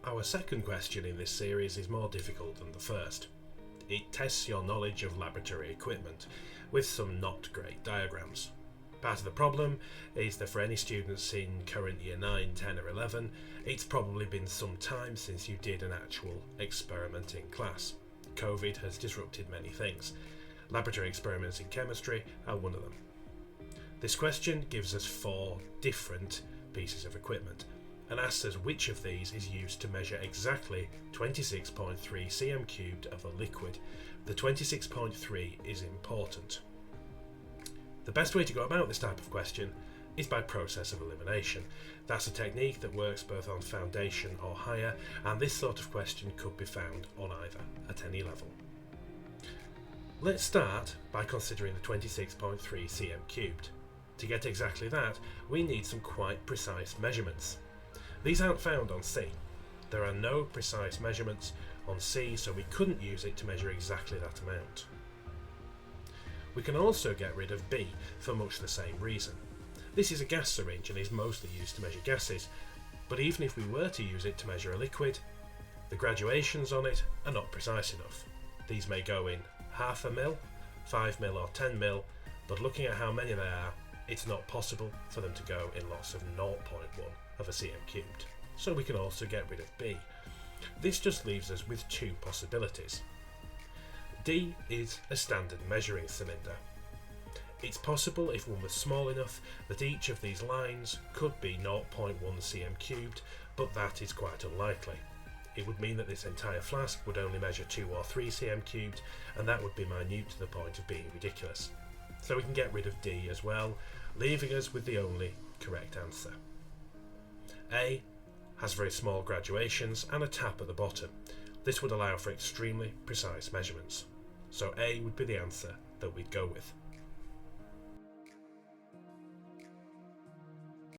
Our second question in this series is more difficult than the first. It tests your knowledge of laboratory equipment with some not great diagrams. Part of the problem is that for any students in current year 9, 10 or 11, it's probably been some time since you did an actual experiment in class. COVID has disrupted many things. Laboratory experiments in chemistry are one of them. This question gives us 4 different pieces of equipment and asks us which of these is used to measure exactly 26.3 cm cubed of a liquid. The 26.3 is important. The best way to go about this type of question is by process of elimination. That's a technique that works both on foundation or higher, and this sort of question could be found on either at any level. Let's start by considering the 26.3 cm cubed. To get exactly that, we need some quite precise measurements. These aren't found on C. There are no precise measurements on C, so we couldn't use it to measure exactly that amount. We can also get rid of B for much the same reason. This is a gas syringe and is mostly used to measure gases, but even if we were to use it to measure a liquid, the graduations on it are not precise enough. These may go in 0.5 ml, 5 ml or 10 ml, but looking at how many there are, it's not possible for them to go in lots of 0.1 of a cm cubed. So we can also get rid of B. This just leaves us with 2 possibilities. D is a standard measuring cylinder. It's possible, if one was small enough, that each of these lines could be 0.1 cm cubed, but that is quite unlikely. It would mean that this entire flask would only measure 2 or 3 cm cubed, and that would be minute to the point of being ridiculous. So we can get rid of D as well, leaving us with the only correct answer. A has very small graduations and a tap at the bottom. This would allow for extremely precise measurements. So A would be the answer that we'd go with.